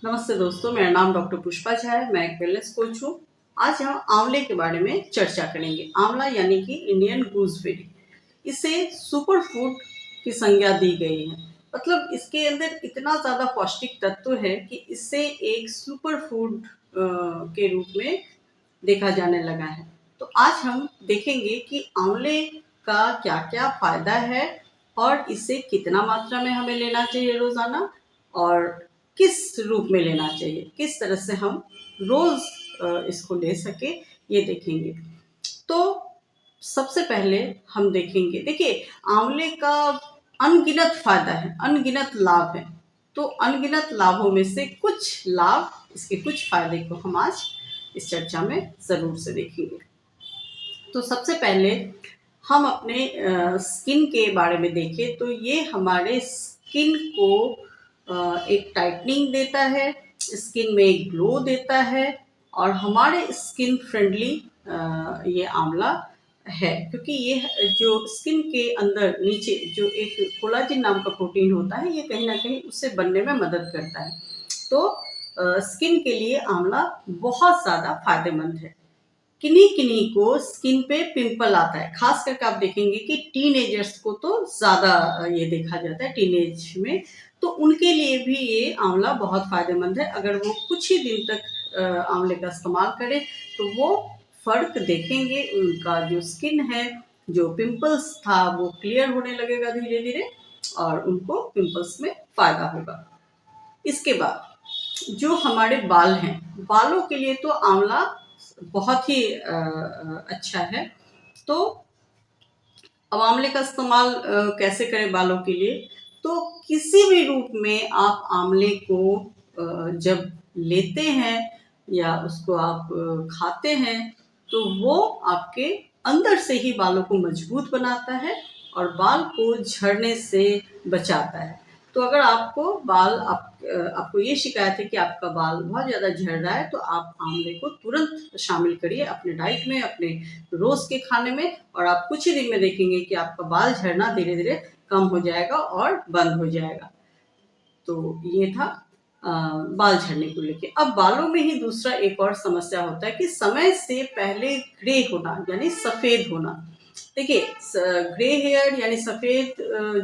नमस्ते दोस्तों, मेरा नाम डॉक्टर पुष्पा झा है। मैं एक वेलनेस कोच हूँ। आज हम आंवले के बारे में चर्चा करेंगे। आंवला यानी कि इंडियन गूसबेरी, इसे सुपर फूड की संज्ञा दी गई है। मतलब इसके अंदर इतना ज़्यादा पौष्टिक तत्व है कि इसे एक सुपर फूड के रूप में देखा जाने लगा है। तो आज हम देखेंगे कि आंवले का क्या-क्या फ़ायदा है और इसे कितना मात्रा में हमें लेना चाहिए रोज़ाना और किस रूप में लेना चाहिए, किस तरह से हम रोज़ इसको ले सकें, ये देखेंगे। तो सबसे पहले हम देखेंगे, देखिए आंवले का अनगिनत फ़ायदा है, अनगिनत लाभ है। तो अनगिनत लाभों में से कुछ लाभ, इसके कुछ फ़ायदे को हम आज इस चर्चा में ज़रूर से देखेंगे। तो सबसे पहले हम अपने स्किन के बारे में देखें तो ये हमारे स्किन को एक टाइटनिंग देता है, स्किन में एक ग्लो देता है और हमारे स्किन फ्रेंडली ये आंवला है, क्योंकि ये जो स्किन के अंदर नीचे जो एक कोलाजिन नाम का प्रोटीन होता है, ये कहीं ना कहीं उससे बनने में मदद करता है। तो स्किन के लिए आंवला बहुत ज़्यादा फायदेमंद है। किन्हीं किन्हीं को स्किन पे पिंपल आता है, खास करके आप देखेंगे कि टीनेजर्स को तो ज़्यादा ये देखा जाता है टीनेज में। तो उनके लिए भी ये आंवला बहुत फ़ायदेमंद है। अगर वो कुछ ही दिन तक आंवले का इस्तेमाल करें तो वो फ़र्क देखेंगे, उनका जो स्किन है, जो पिंपल्स था वो क्लियर होने लगेगा धीरे धीरे और उनको पिंपल्स में फ़ायदा होगा। इसके बाद जो हमारे बाल हैं, बालों के लिए तो आंवला बहुत ही अच्छा है। तो अब आंवले का इस्तेमाल कैसे करें बालों के लिए? तो किसी भी रूप में आप आंवले को जब लेते हैं या उसको आप खाते हैं तो वो आपके अंदर से ही बालों को मजबूत बनाता है और बाल को झड़ने से बचाता है। तो अगर आपको ये शिकायत है कि आपका बाल बहुत ज़्यादा झड़ रहा है तो आप आंवले को तुरंत शामिल करिए अपने डाइट में, अपने रोज़ के खाने में और आप कुछ ही दिन में देखेंगे कि आपका बाल झड़ना धीरे-धीरे कम हो जाएगा और बंद हो जाएगा। तो ये था बाल झड़ने को लेके। अब बालों में ही दूसरा एक और समस्या होता है कि समय से पहले ग्रे होना यानी सफ़ेद होना। देखिए ग्रे हेयर यानी सफ़ेद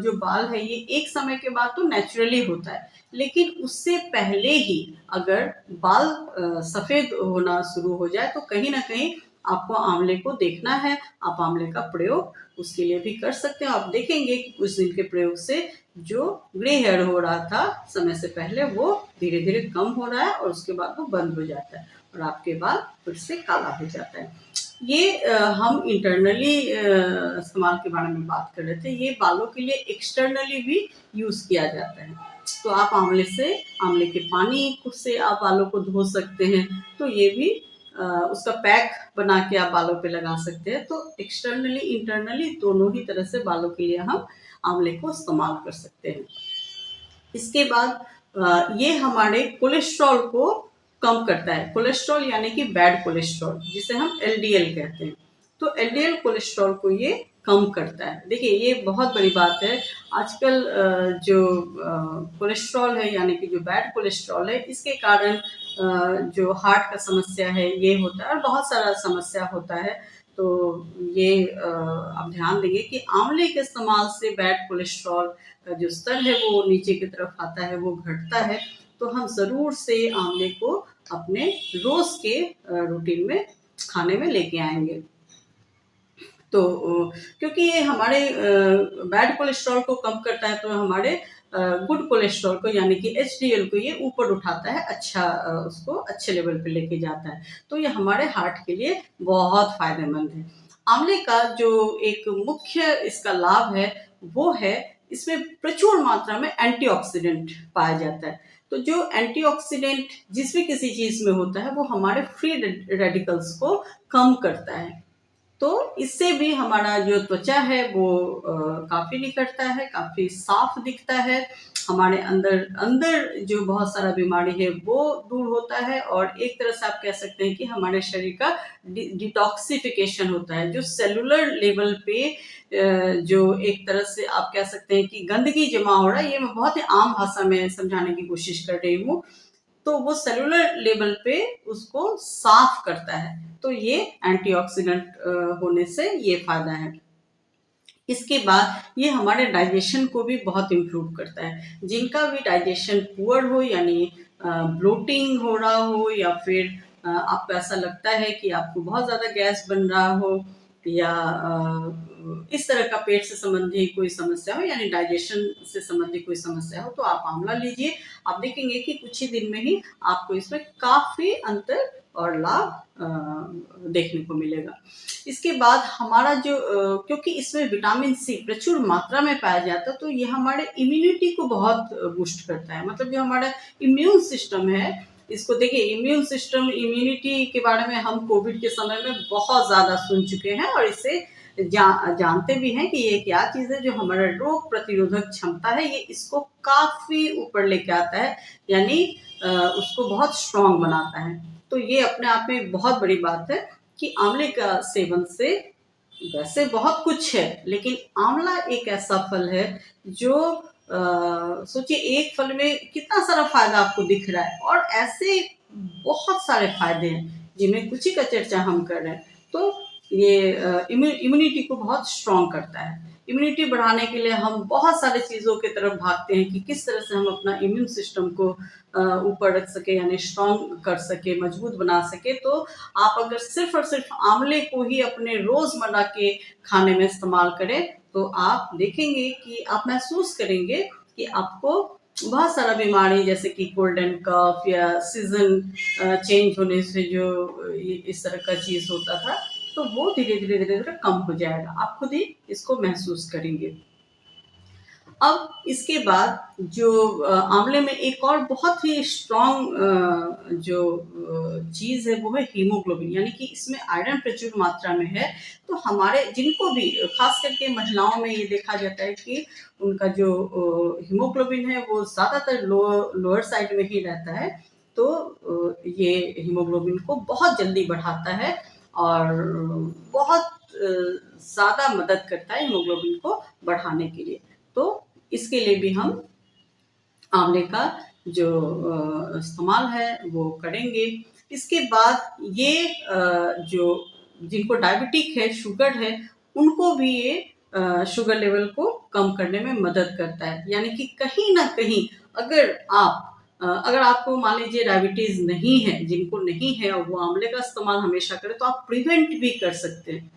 जो बाल है ये एक समय के बाद तो नेचुरली होता है, लेकिन उससे पहले ही अगर बाल सफ़ेद होना शुरू हो जाए तो कहीं न कहीं आपको आंवले को देखना है। आप आंवले का प्रयोग उसके लिए भी कर सकते हैं। आप देखेंगे कि कुछ दिन के प्रयोग से जो ग्रे हेयर हो रहा था समय से पहले वो धीरे-धीरे कम हो रहा है और उसके बाद वो बंद हो जाता है और आपके बाल फिर से काला हो जाता है। ये हम इंटरनली इस्तेमाल के बारे में बात कर रहे थे। ये बालों के लिए एक्सटर्नली भी यूज़ किया जाता है। तो आप आंवले के पानी से आप बालों को धो सकते हैं। तो ये भी उसका पैक बना के आप बालों पे लगा सकते हैं। तो एक्सटर्नली, इंटरनली दोनों ही तरह से बालों के लिए हम आंवले को इस्तेमाल कर सकते हैं। इसके बाद ये हमारे कोलेस्ट्रॉल को कम करता है। कोलेस्ट्रॉल यानी कि बैड कोलेस्ट्रॉल, जिसे हम एलडीएल कहते हैं। तो एलडीएल कोलेस्ट्रॉल को ये कम करता है। देखिए ये बहुत बड़ी बात है। आजकल जो कोलेस्ट्रॉल है यानी कि जो बैड कोलेस्ट्रॉल है, इसके कारण जो हार्ट का समस्या है ये होता है और बहुत सारा समस्या होता है। तो ये आप ध्यान देंगे कि आंवले के इस्तेमाल से बैड कोलेस्ट्रॉल का जो स्तर है वो नीचे की तरफ आता है, वो घटता है। तो हम ज़रूर से आंवले को अपने रोज़ के रूटीन में खाने में लेके आएँगे। तो क्योंकि ये हमारे बैड कोलेस्ट्रॉल को कम करता है तो हमारे गुड कोलेस्ट्रॉल को यानी कि एचडीएल को ये ऊपर उठाता है, अच्छा उसको अच्छे लेवल पे लेके जाता है। तो ये हमारे हार्ट के लिए बहुत फ़ायदेमंद है। आंवले का जो एक मुख्य इसका लाभ है वो है इसमें प्रचुर मात्रा में एंटीऑक्सीडेंट पाया जाता है। तो जो एंटीऑक्सीडेंट जिस भी किसी चीज़ में होता है वो हमारे फ्री रेडिकल्स को कम करता है। तो इससे भी हमारा जो त्वचा है वो काफ़ी निखरता है, काफ़ी साफ दिखता है। हमारे अंदर अंदर जो बहुत सारा बीमारी है वो दूर होता है और एक तरह से आप कह सकते हैं कि हमारे शरीर का डिटॉक्सिफिकेशन होता है। जो सेलुलर लेवल पे जो एक तरह से आप कह सकते हैं कि गंदगी जमा हो रहा है, ये मैं बहुत ही आम भाषा में समझाने की कोशिश कर रही हूँ। तो वो सेलुलर लेवल पे उसको साफ करता है। तो ये एंटीऑक्सीडेंट होने से ये फायदा है। इसके बाद ये हमारे डाइजेशन को भी बहुत इम्प्रूव करता है। जिनका भी डाइजेशन पुअर हो, यानी ब्लोटिंग हो रहा हो, या फिर आपको ऐसा लगता है कि आपको बहुत ज़्यादा गैस बन रहा हो, या इस तरह का पेट से संबंधी कोई समस्या हो, यानी डाइजेशन से संबंधी कोई समस्या हो, तो आप आंवला लीजिए। आप देखेंगे कि कुछ ही दिन में ही आपको इसमें काफ़ी अंतर और लाभ देखने को मिलेगा। इसके बाद हमारा जो क्योंकि इसमें विटामिन सी प्रचुर मात्रा में पाया जाता है, तो ये हमारे इम्यूनिटी को बहुत बूस्ट करता है। मतलब जो हमारा इम्यून सिस्टम है, इसको देखिए, इम्यून सिस्टम, इम्यूनिटी के बारे में हम कोविड के समय में बहुत ज़्यादा सुन चुके हैं, और इसे जानते भी हैं कि ये क्या चीज़ है। जो हमारा रोग प्रतिरोधक क्षमता है, ये इसको काफ़ी ऊपर लेके आता है, यानी उसको बहुत स्ट्रांग बनाता है। तो ये अपने आप में बहुत बड़ी बात है कि आंवले का सेवन से, वैसे बहुत कुछ है, लेकिन आंवला एक ऐसा फल है जो सोचिए एक फल में कितना सारा फायदा आपको दिख रहा है, और ऐसे बहुत सारे फायदे हैं जिनमें कुछ ही का चर्चा हम कर रहे हैं। तो ये इम्यूनिटी को बहुत स्ट्रांग करता है। इम्यूनिटी बढ़ाने के लिए हम बहुत सारे चीज़ों की तरफ भागते हैं कि किस तरह से हम अपना इम्यून सिस्टम को ऊपर रख सके, यानी स्ट्रांग कर सके, मजबूत बना सके। तो आप अगर सिर्फ और सिर्फ आंवले को ही अपने रोजमर्रा के खाने में इस्तेमाल करें, तो आप देखेंगे कि आप महसूस करेंगे कि आपको बहुत सारा बीमारी, जैसे कि कोल्ड एंड कफ, या सीजन चेंज होने से जो इस तरह का चीज होता था, तो वो धीरे धीरे धीरे धीरे कम हो जाएगा। आप खुद ही इसको महसूस करेंगे। अब इसके बाद जो आंवले में एक और बहुत ही स्ट्रॉन्ग जो चीज़ है, वो है हीमोग्लोबिन, यानी कि इसमें आयरन प्रचुर मात्रा में है। तो हमारे जिनको भी, खास करके महिलाओं में ये देखा जाता है कि उनका जो हीमोग्लोबिन है वो ज़्यादातर लोअर साइड में ही रहता है। तो ये हीमोग्लोबिन को बहुत जल्दी बढ़ाता है, और बहुत ज़्यादा मदद करता है हीमोग्लोबिन को बढ़ाने के लिए। तो इसके लिए भी हम आंवले का जो इस्तेमाल है वो करेंगे। इसके बाद ये जो जिनको डायबिटिक है, शुगर है, उनको भी ये शुगर लेवल को कम करने में मदद करता है। यानी कि कहीं ना कहीं अगर आपको मान लीजिए डायबिटीज नहीं है, जिनको नहीं है, और वो आंवले का इस्तेमाल हमेशा करें, तो आप प्रिवेंट भी कर सकते हैं।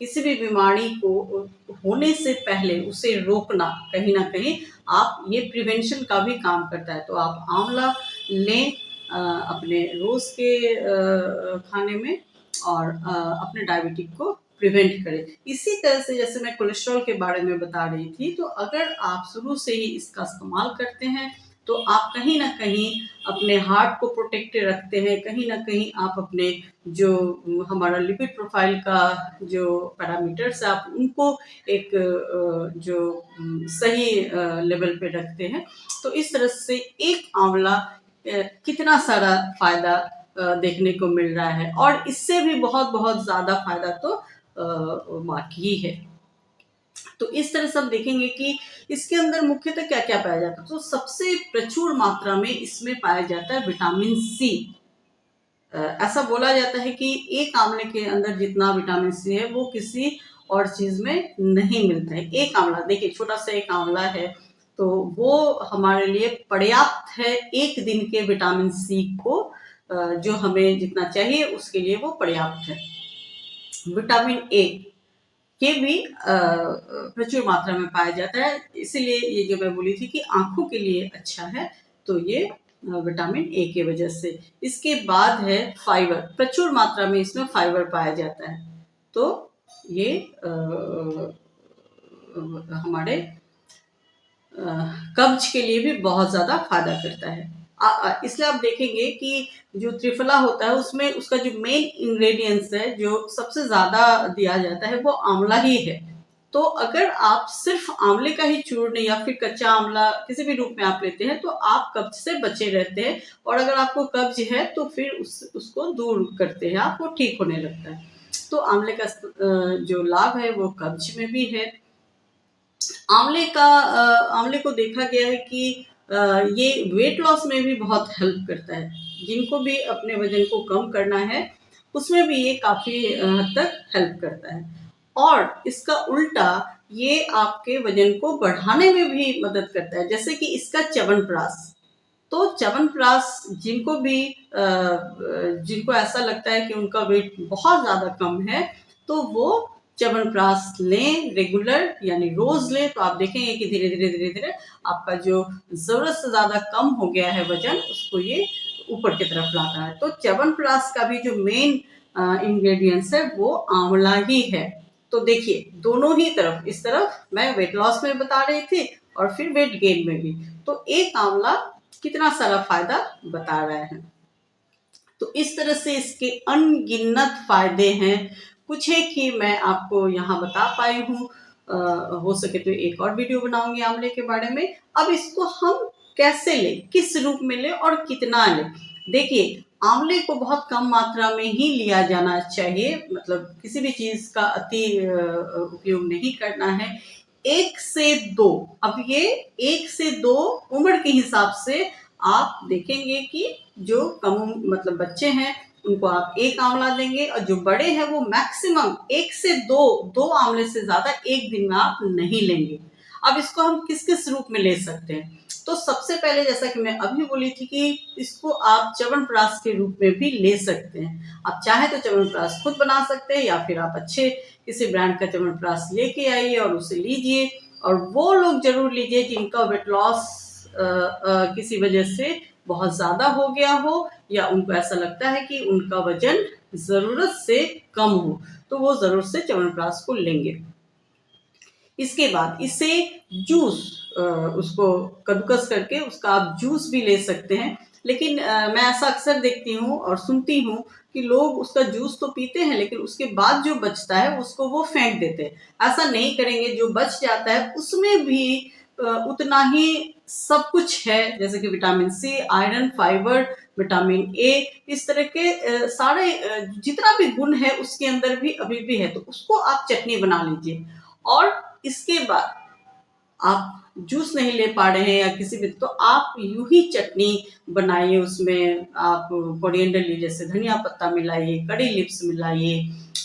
किसी भी बीमारी को होने से पहले उसे रोकना, कहीं ना कहीं आप, ये प्रिवेंशन का भी काम करता है। तो आप आंवला लें अपने रोज के खाने में, और अपने डायबिटिक को प्रिवेंट करें। इसी तरह से जैसे मैं कोलेस्ट्रॉल के बारे में बता रही थी, तो अगर आप शुरू से ही इसका इस्तेमाल करते हैं, तो आप कहीं ना कहीं अपने हार्ट को प्रोटेक्टेड रखते हैं। कहीं ना कहीं आप अपने जो हमारा लिपिड प्रोफाइल का जो पैरामीटर्स है, आप उनको एक जो सही लेवल पे रखते हैं। तो इस तरह से एक आंवला कितना सारा फायदा देखने को मिल रहा है, और इससे भी बहुत बहुत ज्यादा फायदा तो बाकी ही है। तो इस तरह से हम देखेंगे कि इसके अंदर मुख्यतः क्या क्या पाया जाता है। तो सबसे प्रचुर मात्रा में इसमें पाया जाता है विटामिन सी। ऐसा बोला जाता है कि एक आंवले के अंदर जितना विटामिन सी है, वो किसी और चीज में नहीं मिलता है। एक आंवला, देखिए छोटा सा एक आंवला है, तो वो हमारे लिए पर्याप्त है। एक दिन के विटामिन सी को जो हमें जितना चाहिए, उसके लिए वो पर्याप्त है। विटामिन ए के भी प्रचुर मात्रा में पाया जाता है, इसीलिए ये जो मैं बोली थी कि आंखों के लिए अच्छा है, तो ये विटामिन ए के वजह से। इसके बाद है फाइबर, प्रचुर मात्रा में इसमें फाइबर पाया जाता है। तो ये हमारे कब्ज के लिए भी बहुत ज़्यादा फायदा करता है। इसलिए आप देखेंगे कि जो त्रिफला होता है, उसमें उसका जो मेन इंग्रेडिएंट्स है, जो सबसे ज़्यादा दिया जाता है, वो आंवला ही है। तो अगर आप सिर्फ आंवले का ही चूर्ण या फिर कच्चा आंवला किसी भी रूप में आप लेते हैं, तो आप कब्ज से बचे रहते हैं, और अगर आपको कब्ज है तो फिर उसको दूर करते हैं आप, वो ठीक होने लगता है। तो आंवले का जो लाभ है वो कब्ज में भी है। आंवले को देखा गया है कि ये वेट लॉस में भी बहुत हेल्प करता है। जिनको भी अपने वजन को कम करना है उसमें भी ये काफ़ी हद तक हेल्प करता है। और इसका उल्टा ये आपके वजन को बढ़ाने में भी मदद करता है, जैसे कि इसका च्यवनप्राश। तो च्यवनप्राश जिनको भी जिनको ऐसा लगता है कि उनका वेट बहुत ज़्यादा कम है, तो वो च्यवनप्राश लें रेगुलर, यानी रोज़ लें, तो आप देखेंगे कि धीरे-धीरे आपका जो ज़रूरत से ज़्यादा कम हो गया है वज़न, उसको ये ऊपर की तरफ लाता है। तो च्यवनप्राश का भी जो मेन इंग्रेडिएंट्स है वो आंवला ही है। तो देखिए दोनों ही तरफ, इस तरफ मैं वेट लॉस में बता रही थी और फिर वेट गेन में भी। तो एक आंवला कितना सारा फायदा बता रहा है। तो इस तरह से इसके अनगिनत फायदे हैं। कुछ एक ही मैं आपको यहाँ बता पाई हूँ। हो सके तो एक और वीडियो बनाऊंगी आंवले के बारे में। अब इसको हम कैसे लें, किस रूप में लें और कितना लें। देखिए आंवले को बहुत कम मात्रा में ही लिया जाना चाहिए, मतलब किसी भी चीज का अति उपयोग नहीं करना है। 1 से 2, अब ये 1 से 2 उम्र के हिसाब से आप देखेंगे कि जो कम मतलब बच्चे हैं उनको आप 1 आंवला देंगे, और जो बड़े हैं वो मैक्सिमम 1 से 2 आंवले से ज्यादा एक दिन में आप नहीं लेंगे। अब इसको हम किस किस रूप में ले सकते हैं, तो सबसे पहले जैसा कि मैं अभी बोली थी कि इसको आप च्यवनप्राश के रूप में भी ले सकते हैं। आप चाहे तो च्यवनप्राश खुद बना सकते हैं, या फिर आप अच्छे किसी ब्रांड का च्यवनप्राश लेके आइए और उसे लीजिए। और वो लोग जरूर लीजिए जिनका वेट लॉस किसी वजह से बहुत ज्यादा हो गया हो, या उनको ऐसा लगता है कि उनका वजन जरूरत से कम हो, तो वो जरूर से च्यवनप्राश को लेंगे। इसके बाद इसे जूस, उसको कद्दूकस करके उसका आप जूस भी ले सकते हैं। लेकिन मैं ऐसा अक्सर देखती हूँ और सुनती हूँ कि लोग उसका जूस तो पीते हैं, लेकिन उसके बाद जो बचता है उसको वो फेंक देते हैं। ऐसा नहीं करेंगे, जो बच जाता है उसमें भी उतना ही सब कुछ है, जैसे कि vitamin C, iron, fibre, vitamin A, इस तरह के सारे जितना भी गुण है उसके अंदर भी अभी भी है, तो उसको आप चटनी बना लीजिए। और इसके बाद आप जूस नहीं ले पा रहे हैं या किसी भी, तो आप यूं ही चटनी बनाइए। उसमें आप कोरिएंडर लीजिए, जैसे धनिया पत्ता मिलाइए, कड़ी लिव्स मिलाइए,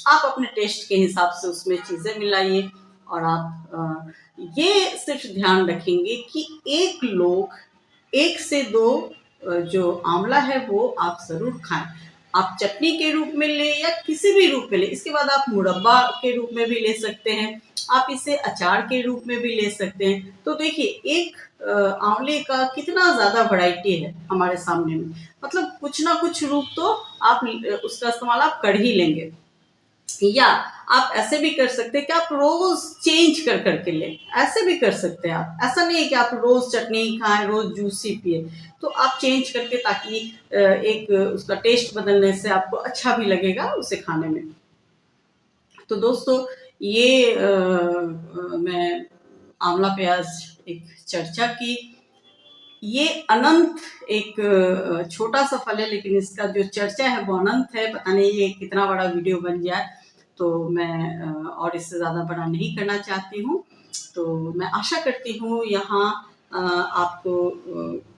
आप अपने टेस्ट के हिसाब से उसमें चीजें मिलाइए। और आप ये सिर्फ ध्यान रखेंगे कि एक लोग 1 से 2 जो आंवला है वो आप जरूर खाएं। आप चटनी के रूप में ले या किसी भी रूप में ले। इसके बाद आप मुरब्बा के रूप में भी ले सकते हैं, आप इसे अचार के रूप में भी ले सकते हैं। तो देखिए एक आंवले का कितना ज्यादा वैरायटी है हमारे सामने में, मतलब कुछ ना कुछ रूप तो आप उसका इस्तेमाल आप कर ही लेंगे। या आप ऐसे भी कर सकते हैं कि आप रोज चेंज कर करके लें, ऐसे भी कर सकते हैं आप। ऐसा नहीं है कि आप रोज चटनी खाएं, रोज जूस ही पिए, तो आप चेंज करके, ताकि एक उसका टेस्ट बदलने से आपको अच्छा भी लगेगा उसे खाने में। तो दोस्तों ये मैं आंवला प्याज एक चर्चा की। ये अनंत एक छोटा सा फल है, लेकिन इसका जो चर्चा है वो अनंत है। पता नहीं ये कितना बड़ा वीडियो बन जाए, तो मैं और इससे ज़्यादा बड़ा नहीं करना चाहती हूँ। तो मैं आशा करती हूँ यहाँ आपको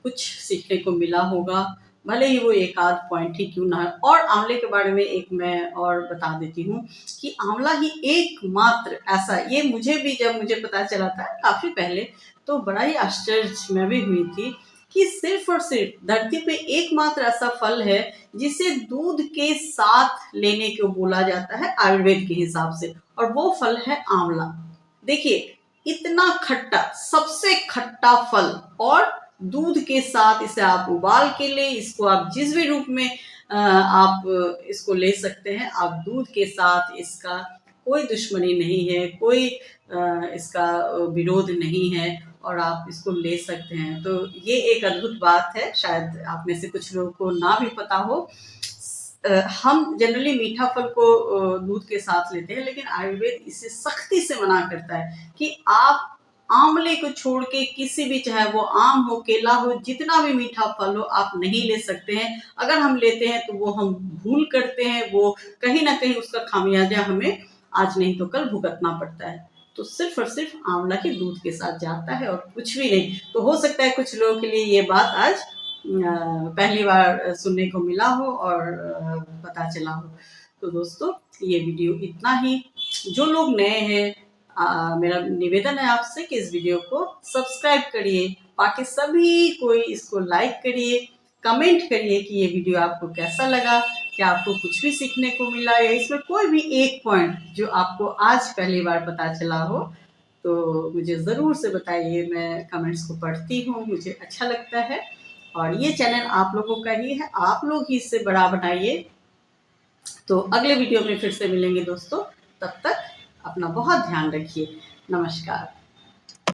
कुछ सीखने को मिला होगा, भले ही वो एक आध पॉइंट ही क्यों ना है। और आंवले के बारे में एक मैं और बता देती हूँ कि आंवला ही एकमात्र ऐसा, ये मुझे भी जब मुझे पता चला था काफ़ी पहले, तो बड़ा ही आश्चर्य मैं भी हुई थी कि सिर्फ और सिर्फ धरती पे एकमात्र ऐसा फल है जिसे दूध के साथ लेने को बोला जाता है आयुर्वेद के हिसाब से, और वो फल है आंवला। देखिए इतना खट्टा, सबसे खट्टा फल, और दूध के साथ इसे आप उबाल के ले, इसको आप जिस भी रूप में आप इसको ले सकते हैं। आप दूध के साथ, इसका कोई दुश्मनी नहीं है, कोई इसका विरोध नहीं है, और आप इसको ले सकते हैं। तो ये एक अद्भुत बात है, शायद आप में से कुछ लोगों को ना भी पता हो। हम जनरली मीठा फल को दूध के साथ लेते हैं, लेकिन आयुर्वेद इसे सख्ती से मना करता है कि आप आंवले को छोड़ के किसी भी, चाहे वो आम हो, केला हो, जितना भी मीठा फल हो, आप नहीं ले सकते हैं। अगर हम लेते हैं तो वो हम भूल करते हैं, वो कहीं ना कहीं उसका खामियाजा हमें आज नहीं तो कल भुगतना पड़ता है। तो सिर्फ और सिर्फ आंवला के दूध के साथ जाता है और कुछ भी नहीं। तो हो सकता है कुछ लोगों के लिए ये बात आज पहली बार सुनने को मिला हो और पता चला हो। तो दोस्तों ये वीडियो इतना ही। जो लोग नए हैं, मेरा निवेदन है आपसे कि इस वीडियो को सब्सक्राइब करिए, बाकी सभी कोई इसको लाइक करिए, कमेंट करिए कि ये वीडियो आपको कैसा लगा, क्या आपको कुछ भी सीखने को मिला या इसमें कोई भी एक पॉइंट जो आपको आज पहली बार पता चला हो तो मुझे ज़रूर से बताइए। मैं कमेंट्स को पढ़ती हूँ, मुझे अच्छा लगता है और ये चैनल आप लोगों का ही है, आप लोग ही इससे बड़ा बनाइए। तो अगले वीडियो में फिर से मिलेंगे दोस्तों, तब तक अपना बहुत ध्यान रखिए। नमस्कार।